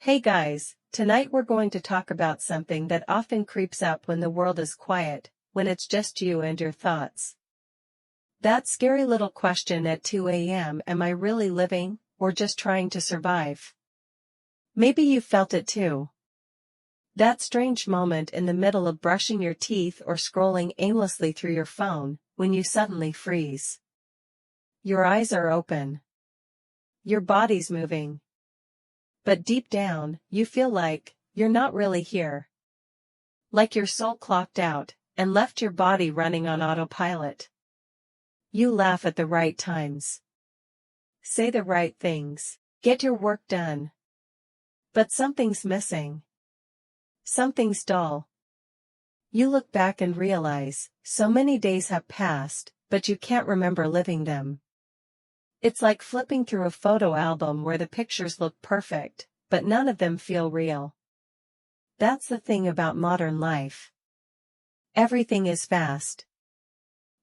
Hey guys, tonight we're going to talk about something that often creeps up when the world is quiet, when it's just you and your thoughts. That scary little question at 2 a.m. Am I really living, or just trying to survive? Maybe you felt it too. That strange moment in the middle of brushing your teeth or scrolling aimlessly through your phone, when you suddenly freeze. Your eyes are open. Your body's moving. But deep down, you feel like you're not really here. Like your soul clocked out and left your body running on autopilot. You laugh at the right times. Say the right things. Get your work done. But something's missing. Something's dull. You look back and realize, so many days have passed, but you can't remember living them. It's like flipping through a photo album where the pictures look perfect, but none of them feel real. That's the thing about modern life. Everything is fast.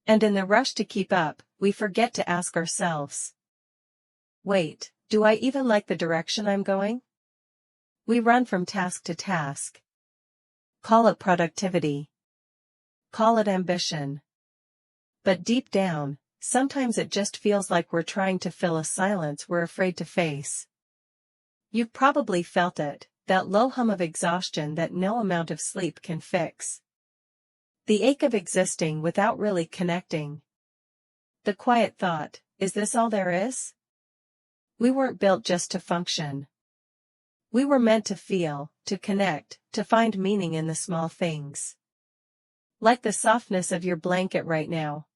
And in the rush to keep up, we forget to ask ourselves, wait, do I even like the direction I'm going? We run from task to task. Call it productivity. Call it ambition. But deep down, sometimes it just feels like we're trying to fill a silence we're afraid to face. You've probably felt it, that low hum of exhaustion that no amount of sleep can fix. The ache of existing without really connecting. The quiet thought, is this all there is? We weren't built just to function. We were meant to feel, to connect, to find meaning in the small things. Like the softness of your blanket right now.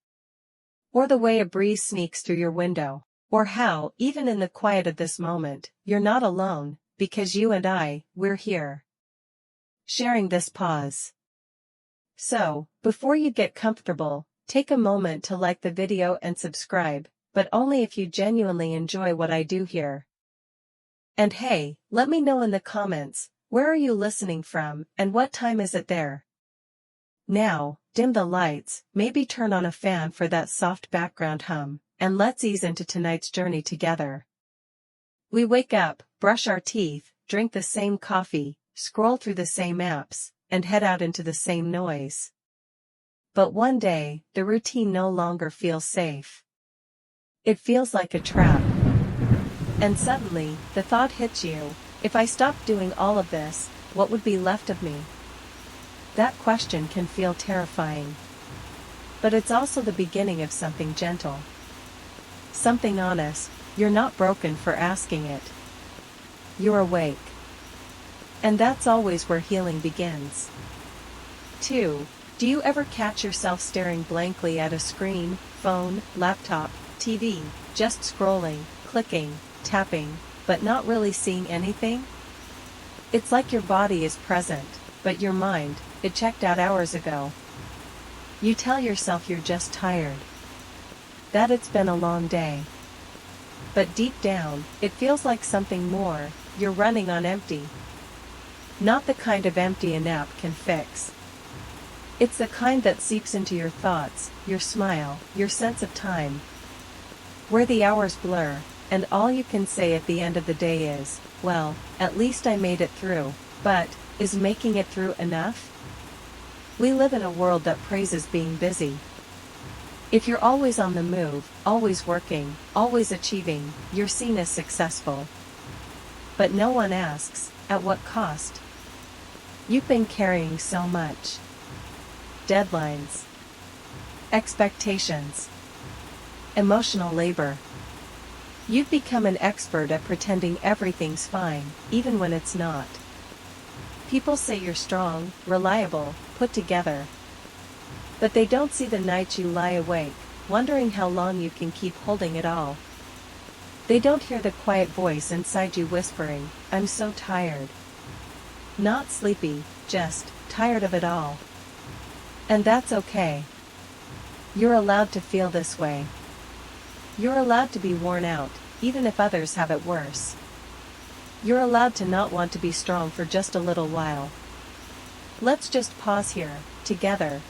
Or the way a breeze sneaks through your window. Or how, even in the quiet of this moment, you're not alone, because you and we're here. Sharing this pause. So, before you get comfortable, take a moment to like the video and subscribe, but only if you genuinely enjoy what I do here. And hey, let me know in the comments, where are you listening from, and what time is it there? Now, dim the lights, maybe turn on a fan for that soft background hum, and let's ease into tonight's journey together. We wake up, brush our teeth, drink the same coffee, scroll through the same apps, and head out into the same noise. But one day, the routine no longer feels safe. It feels like a trap. And suddenly, the thought hits you, if I stopped doing all of this, what would be left of me? That question can feel terrifying. But it's also the beginning of something gentle. Something honest. You're not broken for asking it. You're awake. And that's always where healing begins. 2. Do you ever catch yourself staring blankly at a screen, phone, laptop, TV, just scrolling, clicking, tapping, but not really seeing anything? It's like your body is present, but your mind, it checked out hours ago. You tell yourself you're just tired. That it's been a long day. But deep down, it feels like something more, you're running on empty. Not the kind of empty a nap can fix. It's the kind that seeps into your thoughts, your smile, your sense of time. Where the hours blur, and all you can say at the end of the day is, well, at least I made it through. But, is making it through enough? We live in a world that praises being busy. If you're always on the move, always working, always achieving, you're seen as successful. But no one asks, at what cost? You've been carrying so much. Deadlines. Expectations. Emotional labor. You've become an expert at pretending everything's fine, even when it's not. People say you're strong, reliable, put together. But they don't see the nights you lie awake, wondering how long you can keep holding it all. They don't hear the quiet voice inside you whispering, I'm so tired. Not sleepy, just tired of it all. And that's okay. You're allowed to feel this way. You're allowed to be worn out, even if others have it worse. You're allowed to not want to be strong for just a little while. Let's just pause here, together.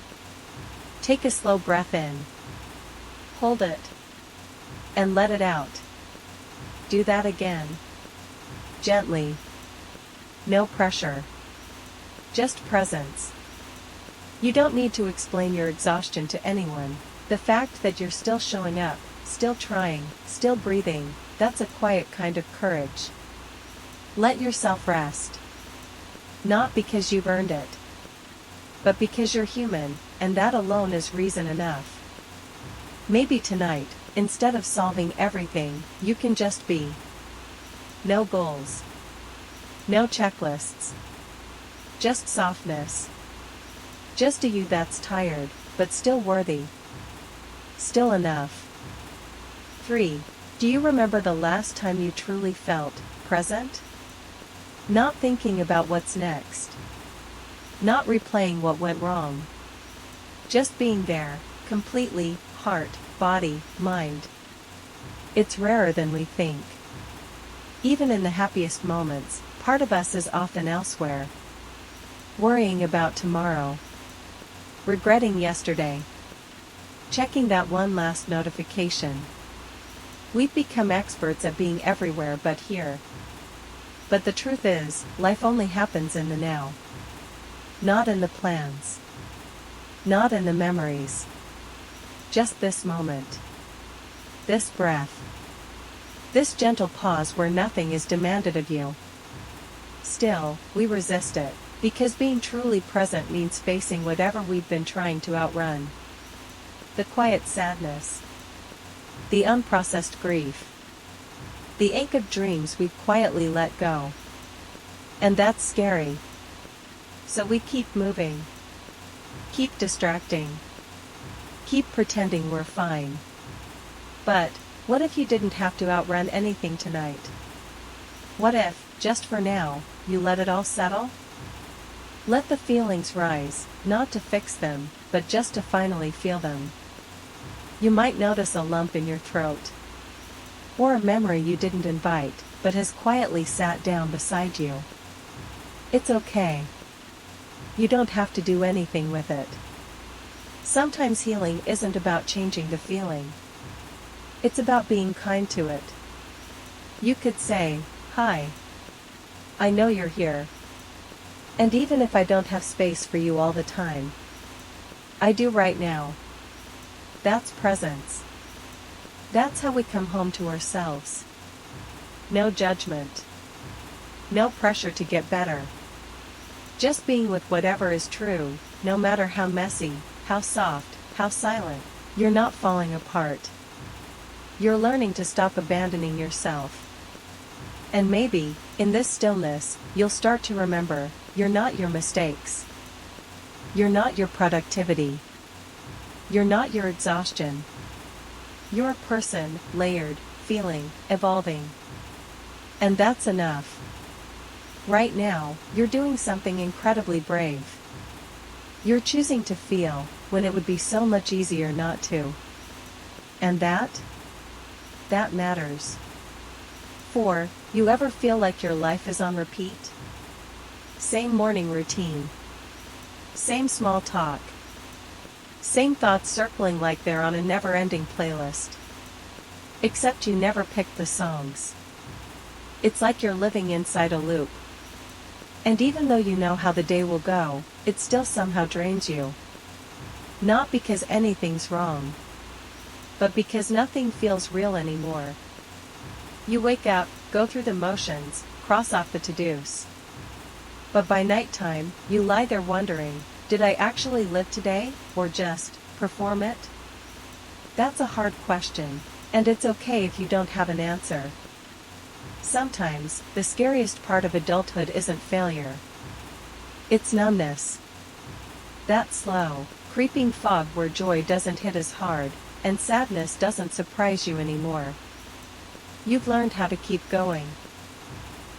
Take a slow breath in. Hold it. And let it out. Do that again. Gently. no pressure. Just presence. You don't need to explain your exhaustion to anyone. The fact that you're still showing up, still trying, still breathing, that's a quiet kind of courage. Let yourself rest. Not because you've earned it, but because you're human, and that alone is reason enough. Maybe tonight, instead of solving everything, you can just be. No goals. No checklists. Just softness. Just a you that's tired, but still worthy. Still enough. 3. Do you remember the last time you truly felt present? Not thinking about what's next. Not replaying what went wrong. Just being there, completely, heart, body, mind. It's rarer than we think. Even in the happiest moments, part of us is often elsewhere. Worrying about tomorrow. Regretting yesterday. Checking that one last notification. We've become experts at being everywhere but here. But the truth is, life only happens in the now. Not in the plans. Not in the memories. Just this moment. This breath. This gentle pause where nothing is demanded of you. Still, we resist it, because being truly present means facing whatever we've been trying to outrun. The quiet sadness. The unprocessed grief. The ache of dreams we've quietly let go. And that's scary. So we keep moving. Keep distracting. Keep pretending we're fine. But, what if you didn't have to outrun anything tonight? What if, just for now, you let it all settle? Let the feelings rise, not to fix them, but just to finally feel them. You might notice a lump in your throat. Or a memory you didn't invite, but has quietly sat down beside you. It's okay. You don't have to do anything with it. Sometimes healing isn't about changing the feeling. It's about being kind to it. You could say, "Hi. I know you're here. And even if I don't have space for you all the time, I do right now." That's presence. That's how we come home to ourselves. No judgment. No pressure to get better. Just being with whatever is true, no matter how messy, how soft, how silent. You're not falling apart. You're learning to stop abandoning yourself. And maybe, in this stillness, you'll start to remember, you're not your mistakes. You're not your productivity. You're not your exhaustion. You're a person, layered, feeling, evolving. And that's enough. Right now, you're doing something incredibly brave. You're choosing to feel, when it would be so much easier not to. And that matters. 4. You ever feel like your life is on repeat? Same morning routine. Same small talk. Same thoughts circling like they're on a never-ending playlist. Except you never pick the songs. It's like you're living inside a loop. And even though you know how the day will go, it still somehow drains you. Not because anything's wrong, but because nothing feels real anymore. You wake up, go through the motions, cross off the to-dos. But by nighttime, you lie there wondering, did I actually live today, or just perform it? That's a hard question, and it's okay if you don't have an answer. Sometimes, the scariest part of adulthood isn't failure. It's numbness. That slow, creeping fog where joy doesn't hit as hard, and sadness doesn't surprise you anymore. You've learned how to keep going.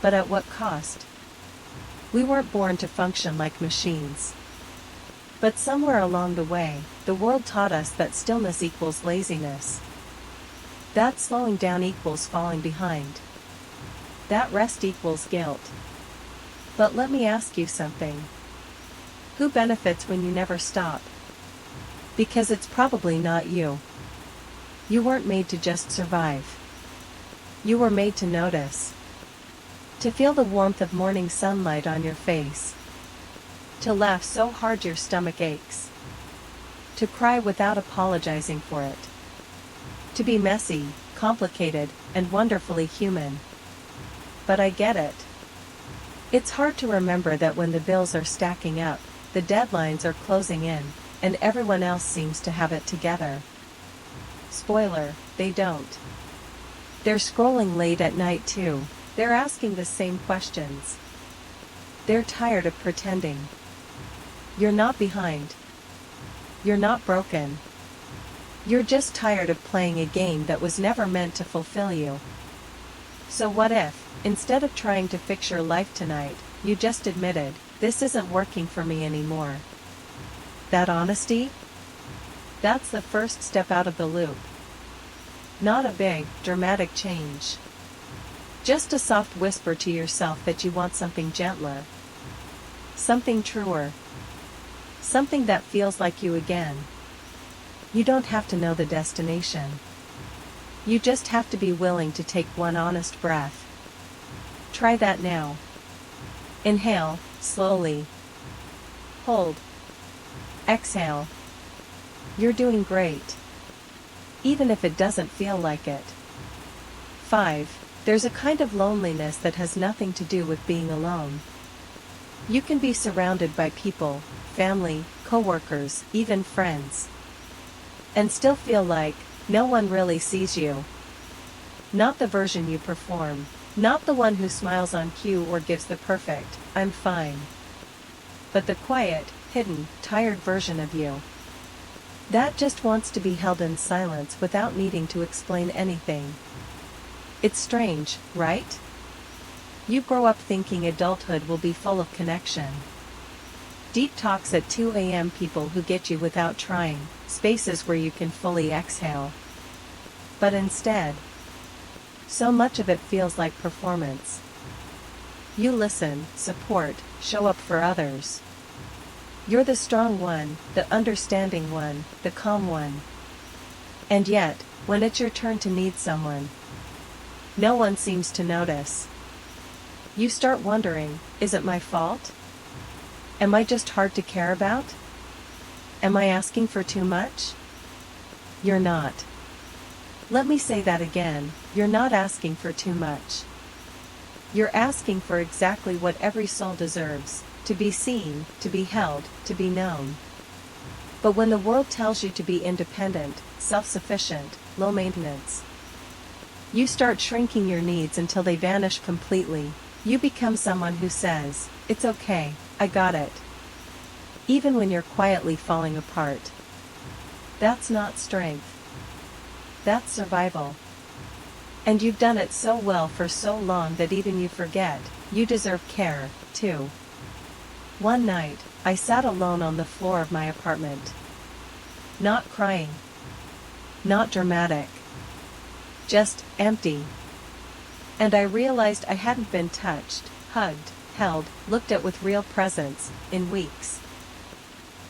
But at what cost? We weren't born to function like machines. But somewhere along the way, the world taught us that stillness equals laziness. That slowing down equals falling behind. That rest equals guilt. But let me ask you something. Who benefits when you never stop? Because it's probably not you. You weren't made to just survive. You were made to notice. To feel the warmth of morning sunlight on your face. To laugh so hard your stomach aches. To cry without apologizing for it. To be messy, complicated, and wonderfully human. But I get it. It's hard to remember that when the bills are stacking up, the deadlines are closing in, and everyone else seems to have it together. Spoiler, they don't. They're scrolling late at night too. They're asking the same questions. They're tired of pretending. You're not behind. You're not broken. You're just tired of playing a game that was never meant to fulfill you. So what if, instead of trying to fix your life tonight, you just admitted, this isn't working for me anymore? That honesty? That's the first step out of the loop. Not a big, dramatic change. Just a soft whisper to yourself that you want something gentler. Something truer. Something that feels like you again. You don't have to know the destination. You just have to be willing to take one honest breath. Try that now. Inhale, slowly. Hold. Exhale. You're doing great. Even if it doesn't feel like it. 5. There's a kind of loneliness that has nothing to do with being alone. You can be surrounded by people, family, coworkers, even friends. And still feel like, no one really sees you. Not the version you perform. Not the one who smiles on cue or gives the perfect, I'm fine. But the quiet, hidden, tired version of you. That just wants to be held in silence without needing to explain anything. It's strange, right? You grow up thinking adulthood will be full of connection. Deep talks at 2 a.m. people who get you without trying, spaces where you can fully exhale. But instead, so much of it feels like performance. You listen, support, show up for others. You're the strong one, the understanding one, the calm one. And yet, when it's your turn to need someone, no one seems to notice. You start wondering, is it my fault? Am I just hard to care about? Am I asking for too much? You're not. Let me say that again, you're not asking for too much. You're asking for exactly what every soul deserves, to be seen, to be held, to be known. But when the world tells you to be independent, self-sufficient, low maintenance, you start shrinking your needs until they vanish completely. You become someone who says, it's okay, I got it. Even when you're quietly falling apart. That's not strength. That's survival. And you've done it so well for so long that even you forget, you deserve care, too. One night, I sat alone on the floor of my apartment. Not crying. Not dramatic. Just empty. And I realized I hadn't been touched, hugged, held, looked at with real presence, in weeks.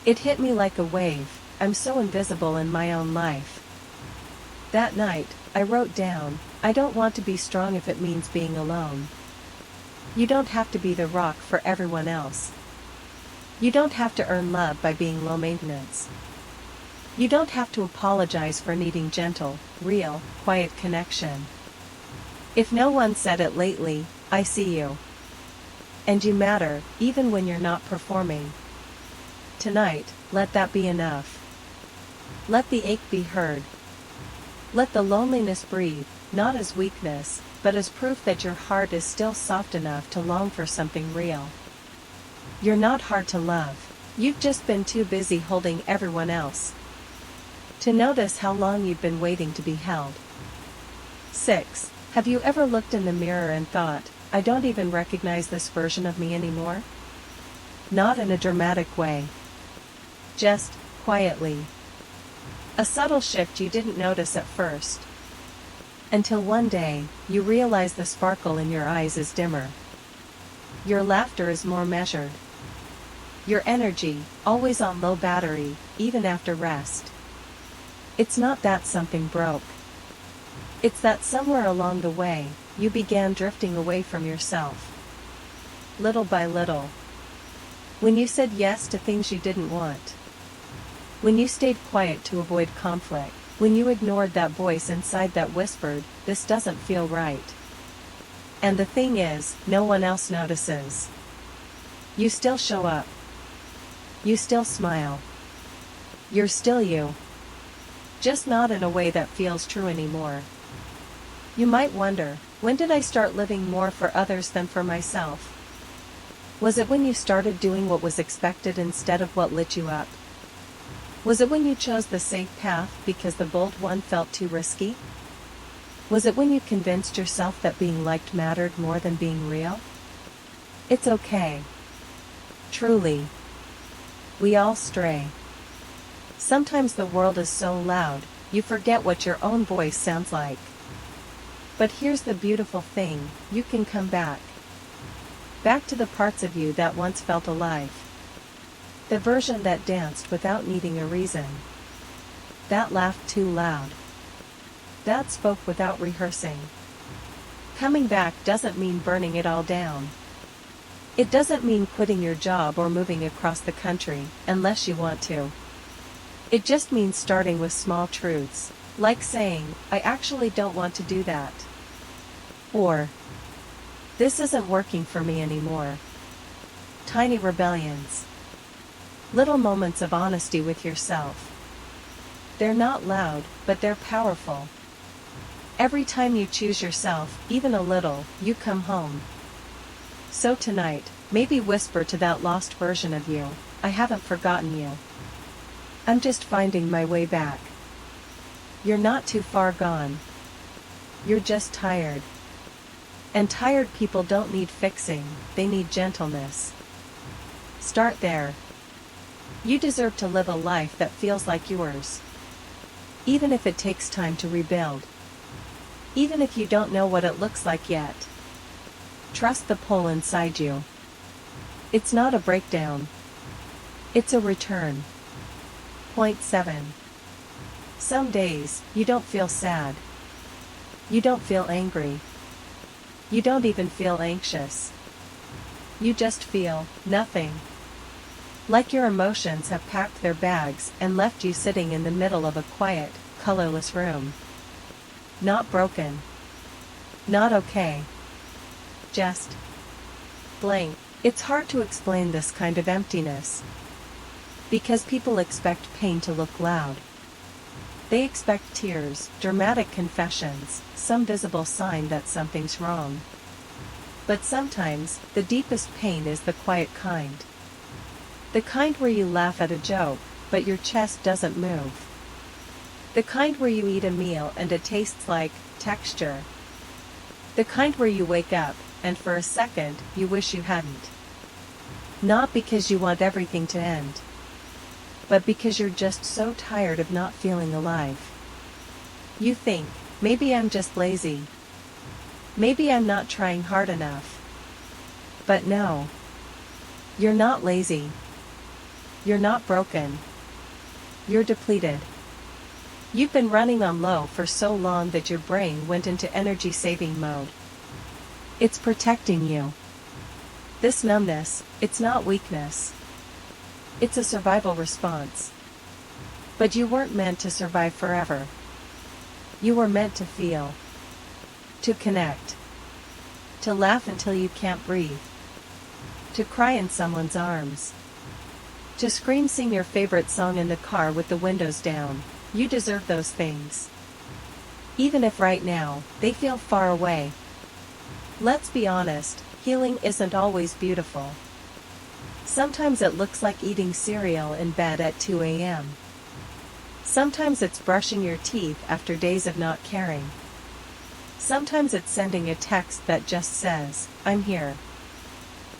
It hit me like a wave, I'm so invisible in my own life. That night, I wrote down, I don't want to be strong if it means being alone. You don't have to be the rock for everyone else. You don't have to earn love by being low maintenance. You don't have to apologize for needing gentle, real, quiet connection. If no one said it lately, I see you. And you matter, even when you're not performing. Tonight, let that be enough. Let the ache be heard. Let the loneliness breathe, not as weakness, but as proof that your heart is still soft enough to long for something real. You're not hard to love. You've just been too busy holding everyone else to notice how long you've been waiting to be held. 6. Have you ever looked in the mirror and thought, I don't even recognize this version of me anymore? Not in a dramatic way. Just, quietly. A subtle shift you didn't notice at first. Until one day, you realize the sparkle in your eyes is dimmer. Your laughter is more measured. Your energy, always on low battery, even after rest. It's not that something broke. It's that somewhere along the way, you began drifting away from yourself. Little by little. When you said yes to things you didn't want. When you stayed quiet to avoid conflict. When you ignored that voice inside that whispered, "This doesn't feel right." And the thing is, no one else notices. You still show up. You still smile. You're still you. Just not in a way that feels true anymore. You might wonder, when did I start living more for others than for myself? Was it when you started doing what was expected instead of what lit you up? Was it when you chose the safe path because the bold one felt too risky? Was it when you convinced yourself that being liked mattered more than being real? It's okay. Truly. We all stray. Sometimes the world is so loud, you forget what your own voice sounds like. But here's the beautiful thing, you can come back. Back to the parts of you that once felt alive. The version that danced without needing a reason. That laughed too loud. That spoke without rehearsing. Coming back doesn't mean burning it all down. It doesn't mean quitting your job or moving across the country, unless you want to. It just means starting with small truths, like saying, "I actually don't want to do that." Or, "This isn't working for me anymore." Tiny rebellions. Little moments of honesty with yourself. They're not loud, but they're powerful. Every time you choose yourself, even a little, you come home. So tonight, maybe whisper to that lost version of you, "I haven't forgotten you. I'm just finding my way back." You're not too far gone. You're just tired. And tired people don't need fixing, they need gentleness. Start there. You deserve to live a life that feels like yours. Even if it takes time to rebuild. Even if you don't know what it looks like yet. Trust the pull inside you. It's not a breakdown. It's a return. Point 7. Some days, you don't feel sad. You don't feel angry. You don't even feel anxious. You just feel nothing. Like your emotions have packed their bags and left you sitting in the middle of a quiet, colorless room. Not broken. Not okay. Just blank. It's hard to explain this kind of emptiness. Because people expect pain to look loud. They expect tears, dramatic confessions, some visible sign that something's wrong. But sometimes, the deepest pain is the quiet kind. The kind where you laugh at a joke, but your chest doesn't move. The kind where you eat a meal and it tastes like texture. The kind where you wake up, and for a second, you wish you hadn't. Not because you want everything to end, but because you're just so tired of not feeling alive. You think, maybe I'm just lazy. Maybe I'm not trying hard enough. But no. You're not lazy. You're not broken. You're depleted. You've been running on low for so long that your brain went into energy-saving mode. It's protecting you. This numbness, it's not weakness. It's a survival response. But you weren't meant to survive forever. You were meant to feel. To connect. To laugh until you can't breathe. To cry in someone's arms. To scream sing your favorite song in the car with the windows down. You deserve those things. Even if right now, they feel far away. Let's be honest, healing isn't always beautiful. Sometimes it looks like eating cereal in bed at 2 a.m. Sometimes it's brushing your teeth after days of not caring. Sometimes it's sending a text that just says, "I'm here.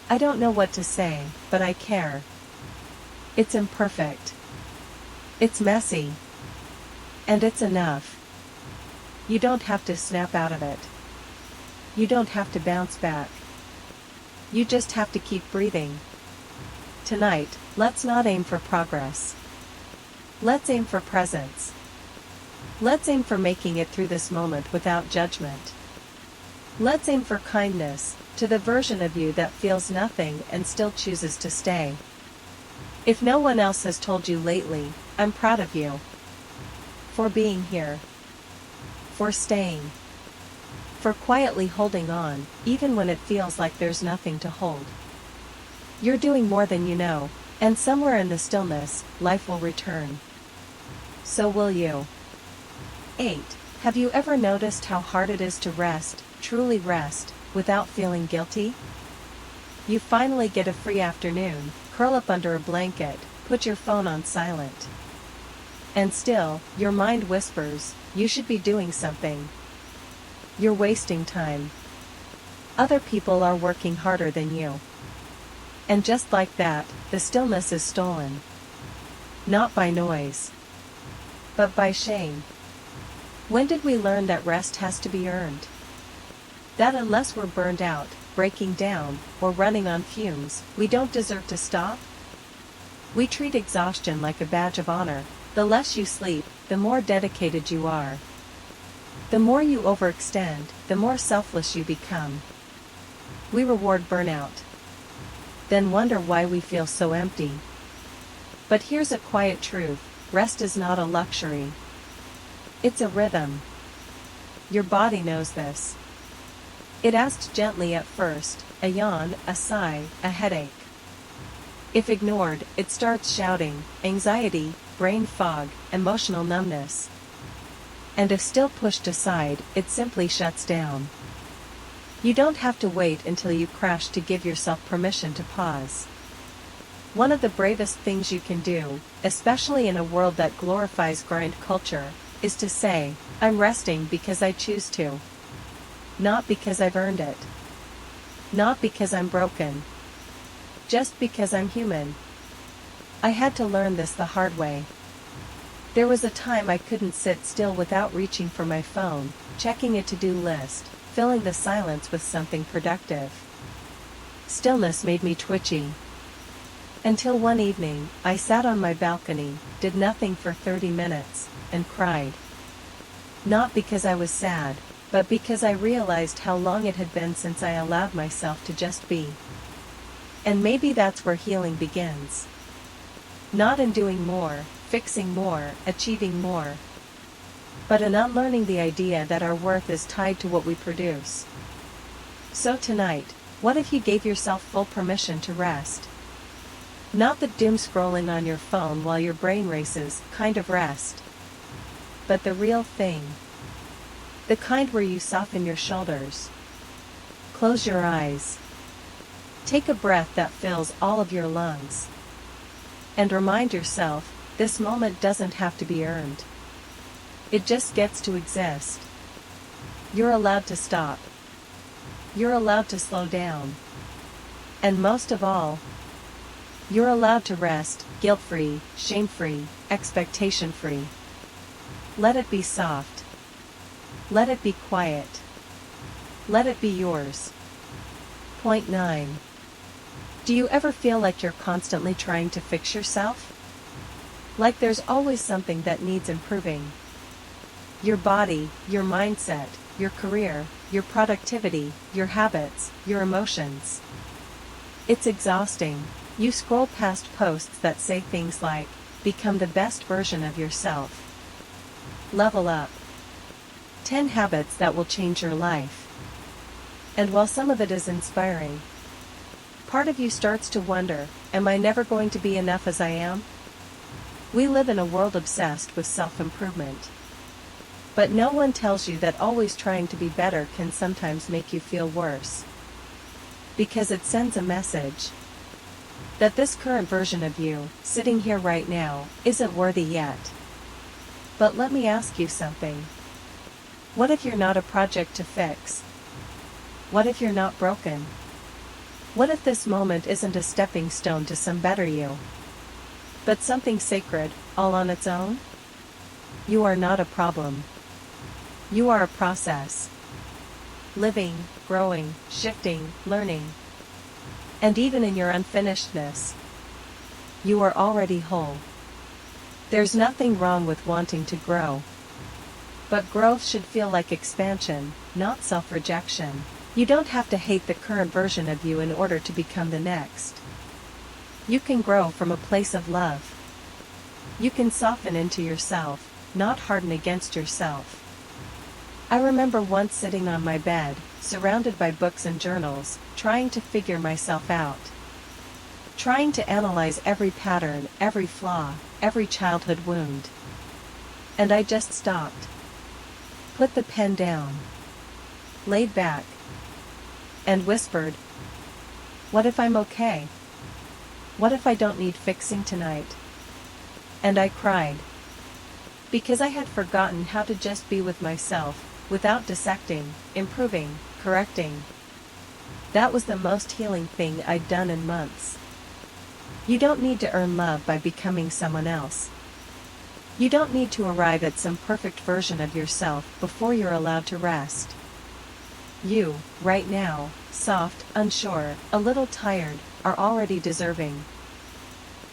I don't know what to say, but I care." It's imperfect. It's messy. And it's enough. You don't have to snap out of it. You don't have to bounce back. You just have to keep breathing. Tonight, let's not aim for progress. Let's aim for presence. Let's aim for making it through this moment without judgment. Let's aim for kindness, to the version of you that feels nothing and still chooses to stay. If no one else has told you lately, I'm proud of you. For being here. For staying. For quietly holding on, even when it feels like there's nothing to hold. You're doing more than you know, and somewhere in the stillness, life will return. So will you. 8. Have you ever noticed how hard it is to rest, truly rest, without feeling guilty? You finally get a free afternoon, curl up under a blanket, put your phone on silent. And still, your mind whispers, you should be doing something. You're wasting time. Other people are working harder than you. And just like that, the stillness is stolen. Not by noise, but by shame. When did we learn that rest has to be earned? That unless we're burned out, breaking down, or running on fumes, we don't deserve to stop? We treat exhaustion like a badge of honor. The less you sleep, the more dedicated you are. The more you overextend, the more selfless you become. We reward burnout. Then wonder why we feel so empty. But here's a quiet truth, rest is not a luxury. It's a rhythm. Your body knows this. It asks gently at first, a yawn, a sigh, a headache. If ignored, it starts shouting, anxiety, brain fog, emotional numbness. And if still pushed aside, it simply shuts down. You don't have to wait until you crash to give yourself permission to pause. One of the bravest things you can do, especially in a world that glorifies grind culture, is to say, I'm resting because I choose to. Not because I've earned it. Not because I'm broken. Just because I'm human. I had to learn this the hard way. There was a time I couldn't sit still without reaching for my phone, checking a to-do list, filling the silence with something productive. Stillness made me twitchy. Until one evening, I sat on my balcony, did nothing for 30 minutes, and cried. Not because I was sad, but because I realized how long it had been since I allowed myself to just be. And maybe that's where healing begins. Not in doing more, fixing more, achieving more, but in unlearning the idea that our worth is tied to what we produce. So tonight, what if you gave yourself full permission to rest? Not the doom scrolling on your phone while your brain races kind of rest, but the real thing. The kind where you soften your shoulders. Close your eyes. Take a breath that fills all of your lungs. And remind yourself, this moment doesn't have to be earned. It just gets to exist. You're allowed to stop. You're allowed to slow down. And most of all, you're allowed to rest, guilt-free, shame-free, expectation-free. Let it be soft. Let it be quiet. Let it be yours. Point 9. Do you ever feel like you're constantly trying to fix yourself? Like there's always something that needs improving. Your body, your mindset, your career, your productivity, your habits, your emotions. It's exhausting. You scroll past posts that say things like, become the best version of yourself. Level up. 10 habits that will change your life. And while some of it is inspiring, part of you starts to wonder, am I never going to be enough as I am? We live in a world obsessed with self-improvement. But no one tells you that always trying to be better can sometimes make you feel worse. Because it sends a message that this current version of you, sitting here right now, isn't worthy yet. But let me ask you something. What if you're not a project to fix? What if you're not broken? What if this moment isn't a stepping stone to some better you, but something sacred, all on its own? You are not a problem. You are a process. Living, growing, shifting, learning. And even in your unfinishedness, you are already whole. There's nothing wrong with wanting to grow. But growth should feel like expansion, not self-rejection. You don't have to hate the current version of you in order to become the next. You can grow from a place of love. You can soften into yourself, not harden against yourself. I remember once sitting on my bed, surrounded by books and journals, trying to figure myself out. Trying to analyze every pattern, every flaw, every childhood wound. And I just stopped. Put the pen down. Laid back. And whispered, "What if I'm okay? What if I don't need fixing tonight?" And I cried. Because I had forgotten how to just be with myself, without dissecting, improving, correcting. That was the most healing thing I'd done in months. You don't need to earn love by becoming someone else. You don't need to arrive at some perfect version of yourself before you're allowed to rest. You, right now, soft, unsure, a little tired, are already deserving.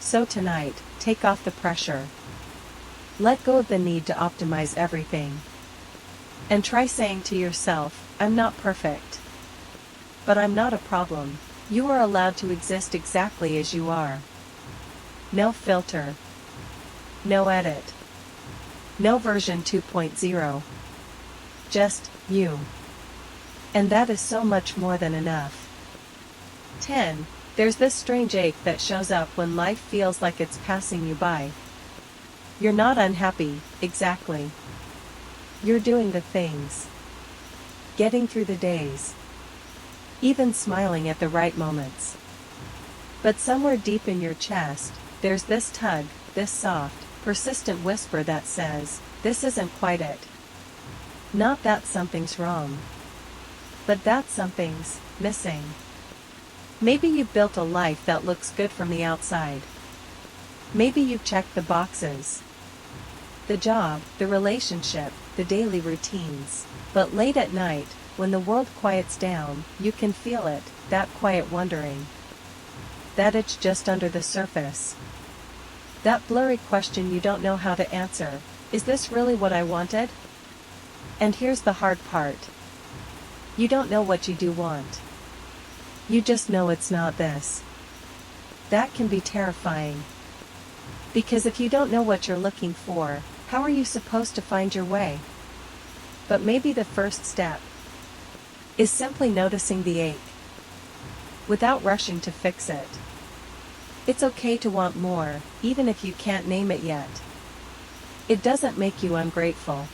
So tonight, take off the pressure. Let go of the need to optimize everything. And try saying to yourself, "I'm not perfect. But I'm not a problem." You are allowed to exist exactly as you are. No filter. No edit. No version 2.0. Just you. And that is so much more than enough. 10. There's this strange ache that shows up when life feels like it's passing you by. You're not unhappy, exactly. You're doing the things. Getting through the days. Even smiling at the right moments. But somewhere deep in your chest, there's this tug, this soft, persistent whisper that says, "This isn't quite it." Not that something's wrong. But that something's missing. Maybe you've built a life that looks good from the outside. Maybe you've checked the boxes. The job, the relationship, the daily routines. But late at night, when the world quiets down, you can feel it, that quiet wondering. That itch just under the surface. That blurry question you don't know how to answer. Is this really what I wanted? And here's the hard part. You don't know what you do want. You just know it's not this. That can be terrifying. Because if you don't know what you're looking for, how are you supposed to find your way? But maybe the first step is simply noticing the ache, without rushing to fix it. It's okay to want more, even if you can't name it yet. It doesn't make you ungrateful.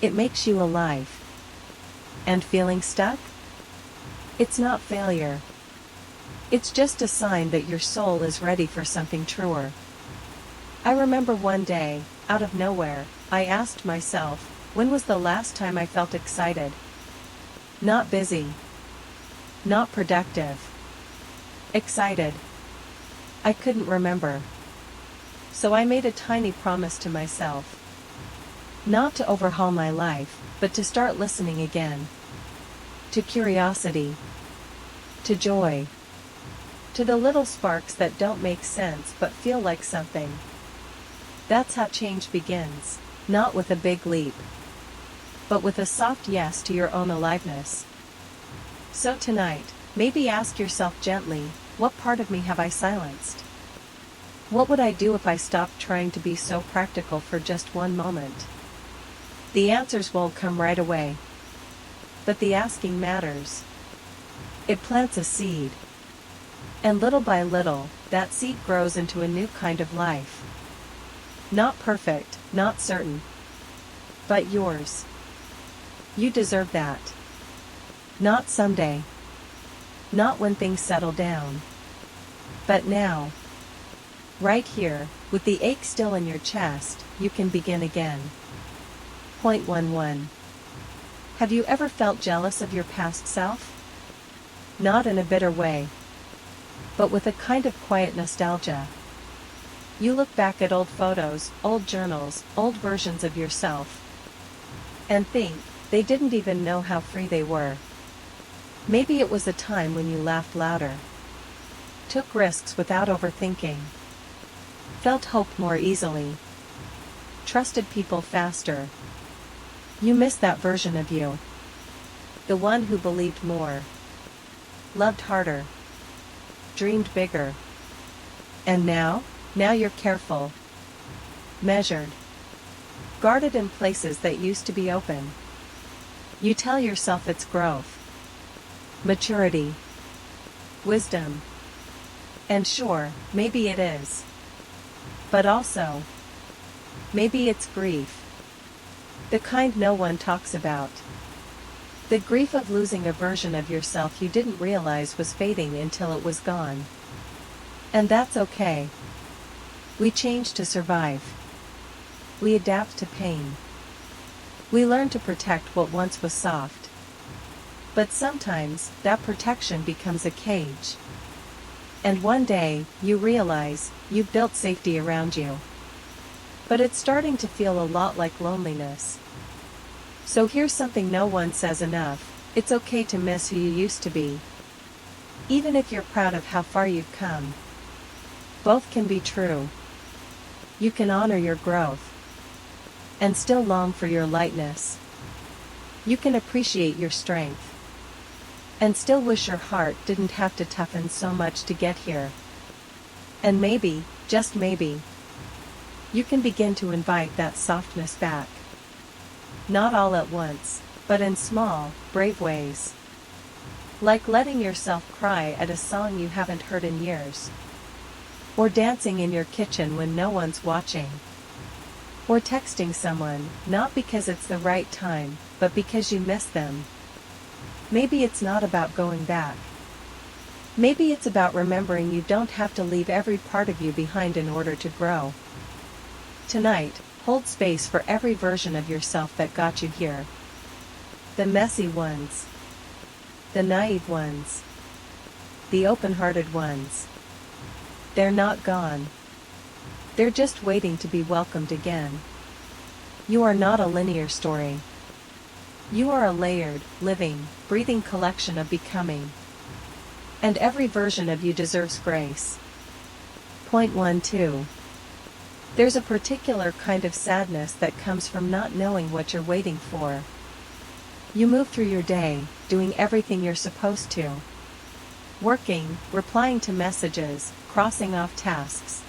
It makes you alive. And feeling stuck? It's not failure. It's just a sign that your soul is ready for something truer. I remember one day, out of nowhere, I asked myself, when was the last time I felt excited? Not busy. Not productive. Excited. I couldn't remember. So I made a tiny promise to myself. Not to overhaul my life, but to start listening again. To curiosity. To joy. To the little sparks that don't make sense but feel like something. That's how change begins, not with a big leap, but with a soft yes to your own aliveness. So tonight, maybe ask yourself gently, what part of me have I silenced? What would I do if I stopped trying to be so practical for just one moment? The answers won't come right away. But the asking matters. It plants a seed. And little by little, that seed grows into a new kind of life. Not perfect, not certain. But yours. You deserve that. Not someday. Not when things settle down. But now. Right here, with the ache still in your chest, you can begin again. Point 11. Have you ever felt jealous of your past self? Not in a bitter way, but with a kind of quiet nostalgia. You look back at old photos, old journals, old versions of yourself, and think, they didn't even know how free they were. Maybe it was a time when you laughed louder, took risks without overthinking, felt hope more easily, trusted people faster, You miss that version of you. The one who believed more, loved harder, dreamed bigger. And now you're careful, measured, guarded in places that used to be open. You tell yourself it's growth, maturity, wisdom. And sure, maybe it is. But also, maybe it's grief. The kind no one talks about. The grief of losing a version of yourself you didn't realize was fading until it was gone. And that's okay. We change to survive. We adapt to pain. We learn to protect what once was soft. But sometimes, that protection becomes a cage. And one day, you realize, you've built safety around you. But it's starting to feel a lot like loneliness. So here's something no one says enough: it's okay to miss who you used to be. Even if you're proud of how far you've come. Both can be true. You can honor your growth and still long for your lightness. You can appreciate your strength and still wish your heart didn't have to toughen so much to get here. And maybe, just maybe, you can begin to invite that softness back. Not all at once, but in small, brave ways. Like letting yourself cry at a song you haven't heard in years. Or dancing in your kitchen when no one's watching. Or texting someone, not because it's the right time, but because you miss them. Maybe it's not about going back. Maybe it's about remembering you don't have to leave every part of you behind in order to grow. Tonight, hold space for every version of yourself that got you here. The messy ones. The naive ones. The open-hearted ones. They're not gone. They're just waiting to be welcomed again. You are not a linear story. You are a layered, living, breathing collection of becoming. And every version of you deserves grace. Point 1-2. There's a particular kind of sadness that comes from not knowing what you're waiting for. You move through your day, doing everything you're supposed to. Working, replying to messages, crossing off tasks.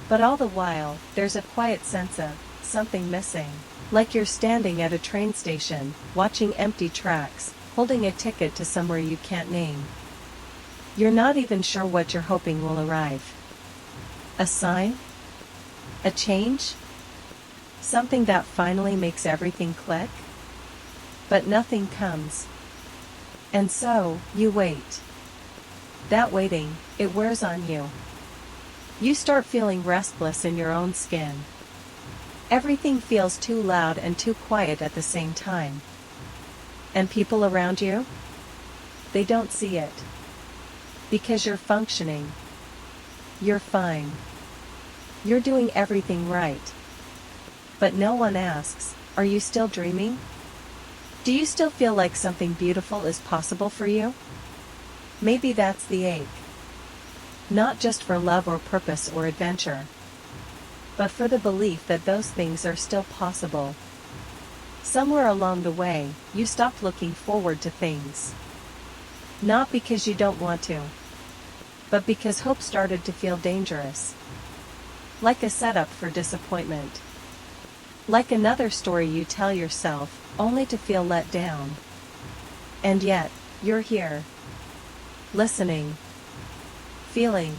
But all the while, there's a quiet sense of something missing. Like you're standing at a train station, watching empty tracks, holding a ticket to somewhere you can't name. You're not even sure what you're hoping will arrive. A sign? A change? Something that finally makes everything click? But nothing comes. And so, you wait. That waiting, it wears on you. You start feeling restless in your own skin. Everything feels too loud and too quiet at the same time. And people around you? They don't see it. Because you're functioning. You're fine. You're doing everything right. But no one asks, are you still dreaming? Do you still feel like something beautiful is possible for you? Maybe that's the ache. Not just for love or purpose or adventure, but for the belief that those things are still possible. Somewhere along the way, you stopped looking forward to things. Not because you don't want to, but because hope started to feel dangerous. Like a setup for disappointment. Like another story you tell yourself, only to feel let down. And yet, you're here. Listening. Feeling.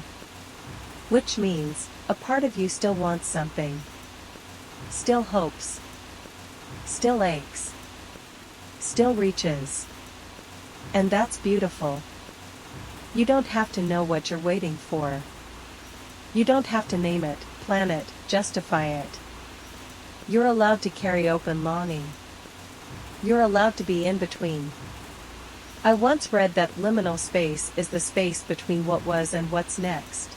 Which means, a part of you still wants something. Still hopes. Still aches. Still reaches. And that's beautiful. You don't have to know what you're waiting for. You don't have to name it, plan it, justify it. You're allowed to carry open longing. You're allowed to be in between. I once read that liminal space is the space between what was and what's next.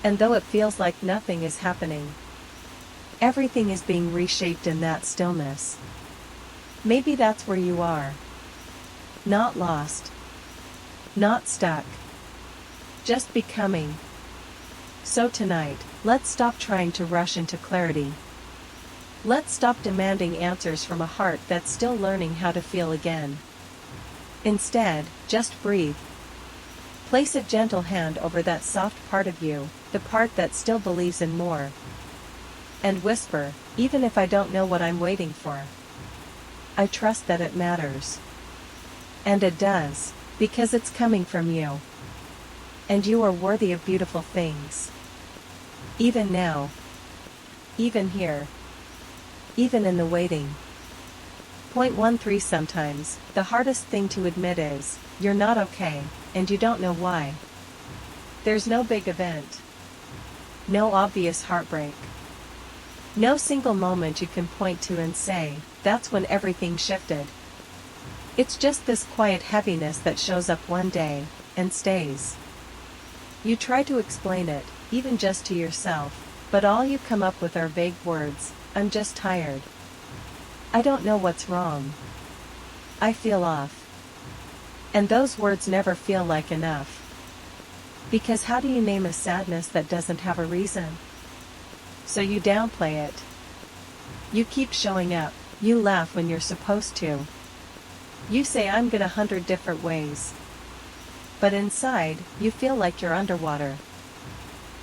And though it feels like nothing is happening, everything is being reshaped in that stillness. Maybe that's where you are. Not lost. Not stuck. Just becoming. So tonight, let's stop trying to rush into clarity. Let's stop demanding answers from a heart that's still learning how to feel again. Instead, just breathe. Place a gentle hand over that soft part of you, the part that still believes in more. And whisper, even if I don't know what I'm waiting for, I trust that it matters. And it does, because it's coming from you. And you are worthy of beautiful things. Even now. Even here. Even in the waiting. Point 13. Sometimes, the hardest thing to admit is, you're not okay, and you don't know why. There's no big event. No obvious heartbreak. No single moment you can point to and say, that's when everything shifted. It's just this quiet heaviness that shows up one day, and stays. You try to explain it, even just to yourself, but all you come up with are vague words, I'm just tired. I don't know what's wrong. I feel off. And those words never feel like enough. Because how do you name a sadness that doesn't have a reason? So you downplay it. You keep showing up, you laugh when you're supposed to. You say I'm good 100 different ways. But inside, you feel like you're underwater.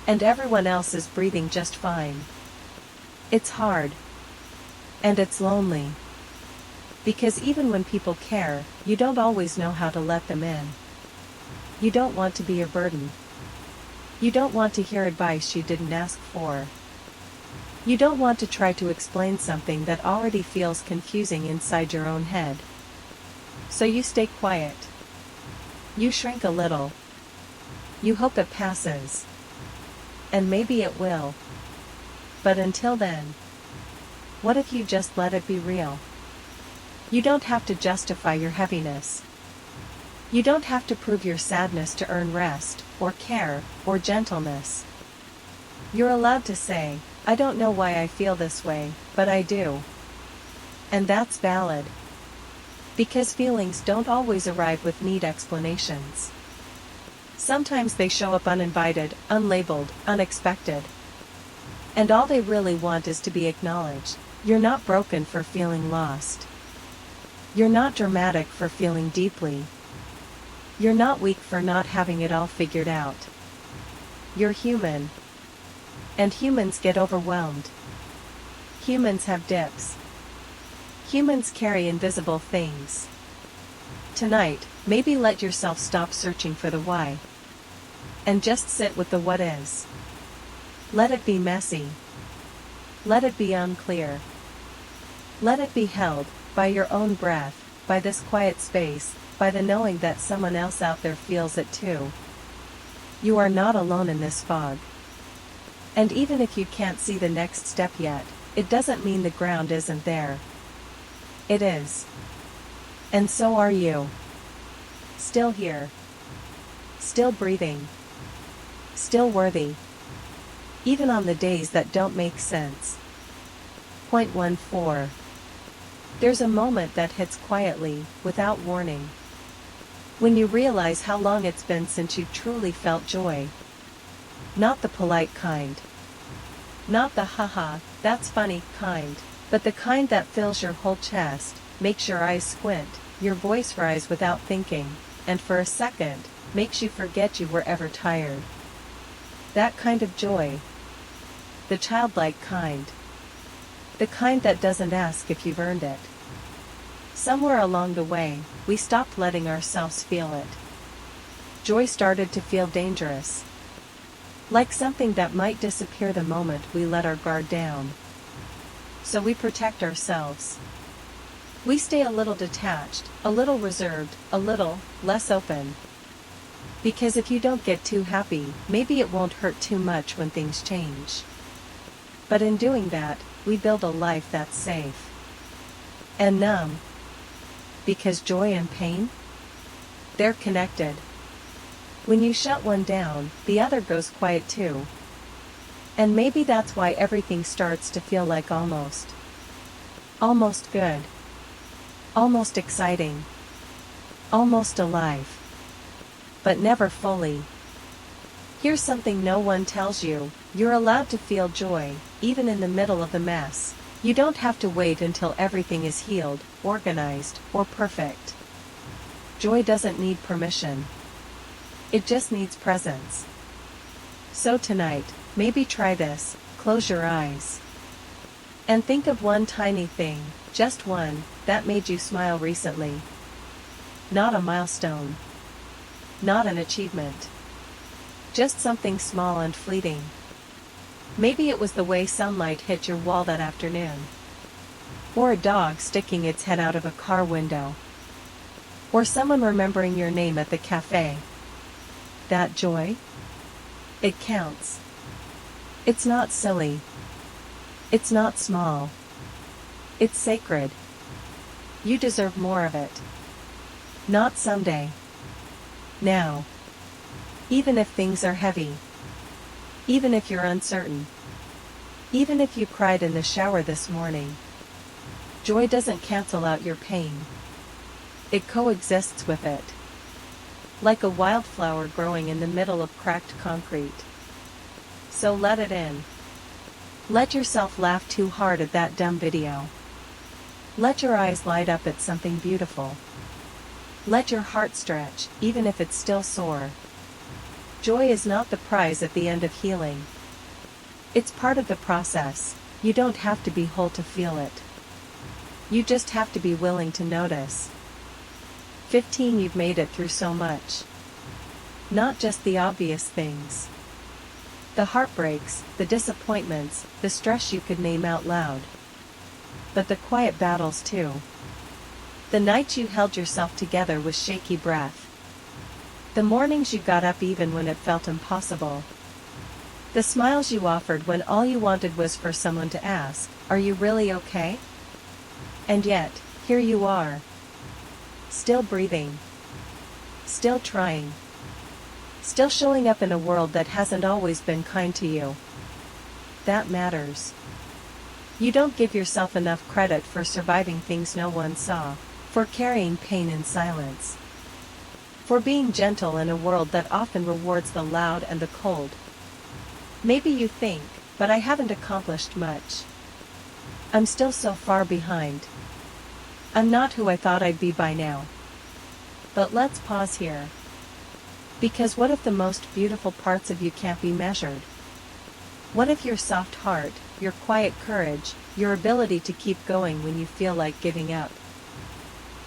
And everyone else is breathing just fine. It's hard. And it's lonely. Because even when people care, you don't always know how to let them in. You don't want to be a burden. You don't want to hear advice you didn't ask for. You don't want to try to explain something that already feels confusing inside your own head. So you stay quiet. You shrink a little. You hope it passes. And maybe it will. But until then, what if you just let it be real? You don't have to justify your heaviness. You don't have to prove your sadness to earn rest, or care, or gentleness. You're allowed to say, I don't know why I feel this way, but I do. And that's valid. Because feelings don't always arrive with neat explanations. Sometimes they show up uninvited, unlabeled, unexpected. And all they really want is to be acknowledged. You're not broken for feeling lost. You're not dramatic for feeling deeply. You're not weak for not having it all figured out. You're human. And humans get overwhelmed. Humans have dips. Humans carry invisible things. Tonight, maybe let yourself stop searching for the why. And just sit with the what is. Let it be messy. Let it be unclear. Let it be held, by your own breath, by this quiet space, by the knowing that someone else out there feels it too. You are not alone in this fog. And even if you can't see the next step yet, it doesn't mean the ground isn't there. It is. And so are you. Still here. Still breathing. Still worthy. Even on the days that don't make sense. Point 14. There's a moment that hits quietly, without warning. When you realize how long it's been since you truly felt joy. Not the polite kind. Not the haha, that's funny kind, but the kind that fills your whole chest, makes your eyes squint, your voice rise without thinking, and for a second, makes you forget you were ever tired. That kind of joy. The childlike kind. The kind that doesn't ask if you've earned it. Somewhere along the way, we stopped letting ourselves feel it. Joy started to feel dangerous. Like something that might disappear the moment we let our guard down. So we protect ourselves. We stay a little detached, a little reserved, a little less open. Because if you don't get too happy, maybe it won't hurt too much when things change. But in doing that, we build a life that's safe. And numb. Because joy and pain? They're connected. When you shut one down, the other goes quiet too. And maybe that's why everything starts to feel like almost good. Almost exciting. Almost alive. But never fully. Here's something no one tells you, you're allowed to feel joy, even in the middle of the mess. You don't have to wait until everything is healed, organized, or perfect. Joy doesn't need permission. It just needs presence. So tonight, maybe try this: close your eyes. And think of one tiny thing, just one, that made you smile recently. Not a milestone. Not an achievement. Just something small and fleeting. Maybe it was the way sunlight hit your wall that afternoon. Or a dog sticking its head out of a car window. Or someone remembering your name at the cafe. That joy? It counts. It's not silly. It's not small. It's sacred. You deserve more of it. Not someday. Now. Even if things are heavy. Even if you're uncertain. Even if you cried in the shower this morning. Joy doesn't cancel out your pain. It coexists with it. Like a wildflower growing in the middle of cracked concrete. So let it in. Let yourself laugh too hard at that dumb video. Let your eyes light up at something beautiful. Let your heart stretch, even if it's still sore. Joy is not the prize at the end of healing. It's part of the process. You don't have to be whole to feel it. You just have to be willing to notice. 15. You've made it through so much. Not just the obvious things. The heartbreaks, the disappointments, the stress you could name out loud. But the quiet battles too. The nights you held yourself together with shaky breath. The mornings you got up even when it felt impossible. The smiles you offered when all you wanted was for someone to ask, "Are you really okay?" And yet, here you are. Still breathing. Still trying. Still showing up in a world that hasn't always been kind to you. That matters. You don't give yourself enough credit for surviving things no one saw, for carrying pain in silence. For being gentle in a world that often rewards the loud and the cold. Maybe you think, but I haven't accomplished much. I'm still so far behind. I'm not who I thought I'd be by now. But let's pause here. Because what if the most beautiful parts of you can't be measured? What if your soft heart, your quiet courage, your ability to keep going when you feel like giving up,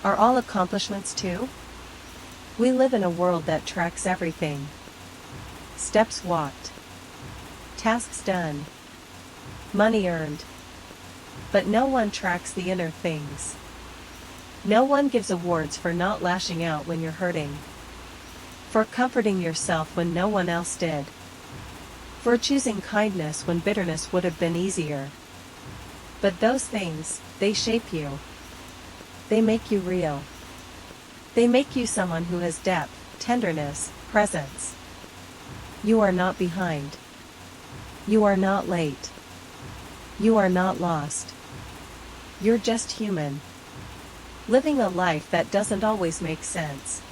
are all accomplishments too? We live in a world that tracks everything. Steps walked. Tasks done. Money earned. But no one tracks the inner things. No one gives awards for not lashing out when you're hurting. For comforting yourself when no one else did. For choosing kindness when bitterness would have been easier. But those things, they shape you. They make you real. They make you someone who has depth, tenderness, presence. You are not behind. You are not late. You are not lost. You're just human. Living a life that doesn't always make sense.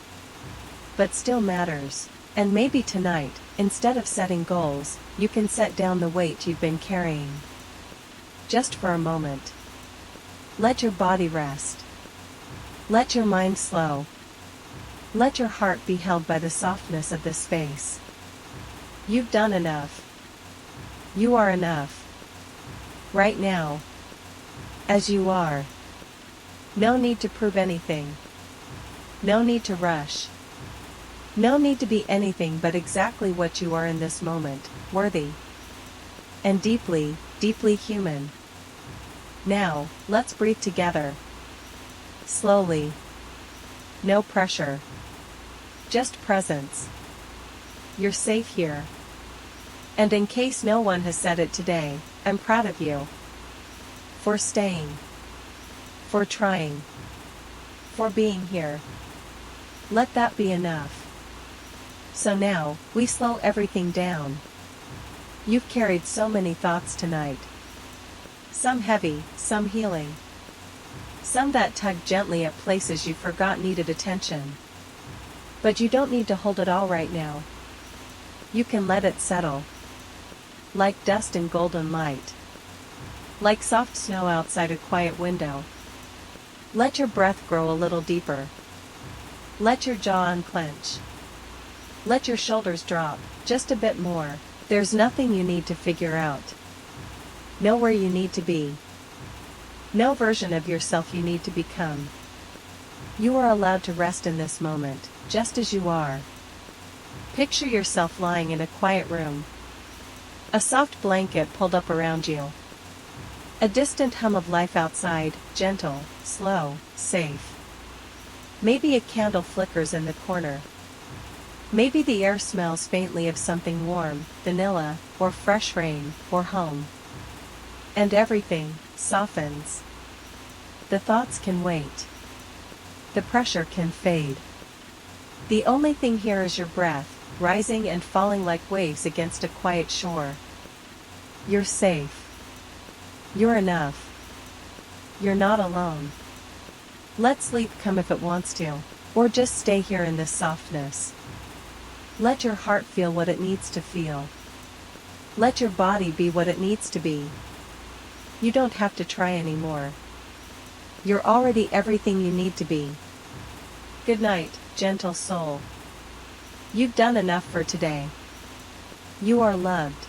But still matters. And maybe tonight, instead of setting goals, you can set down the weight you've been carrying. Just for a moment. Let your body rest. Let your mind slow. Let your heart be held by the softness of this space. You've done enough. You are enough. Right now. As you are. No need to prove anything. No need to rush. No need to be anything but exactly what you are in this moment, worthy. And deeply, deeply human. Now, let's breathe together. Slowly. No pressure. Just presence. You're safe here. And in case no one has said it today, I'm proud of you. For staying. For trying. For being here. Let that be enough. So now, we slow everything down. You've carried so many thoughts tonight. Some heavy, some healing. Some that tug gently at places you forgot needed attention. But you don't need to hold it all right now. You can let it settle. Like dust in golden light. like soft snow outside a quiet window. Let your breath grow a little deeper. Let your jaw unclench. Let your shoulders drop, just a bit more. There's nothing you need to figure out. Know where you need to be. No version of yourself you need to become. You are allowed to rest in this moment, just as you are. Picture yourself lying in a quiet room. A soft blanket pulled up around you. A distant hum of life outside, gentle, slow, safe. Maybe a candle flickers in the corner. Maybe the air smells faintly of something warm, vanilla, or fresh rain, or home. And everything softens. The thoughts can wait. The pressure can fade. The only thing here is your breath, rising and falling like waves against a quiet shore. You're safe. You're enough. You're not alone. Let sleep come if it wants to, or just stay here in this softness. Let your heart feel what it needs to feel. Let your body be what it needs to be. You don't have to try anymore. You're already everything you need to be. Good night, gentle soul. You've done enough for today. You are loved.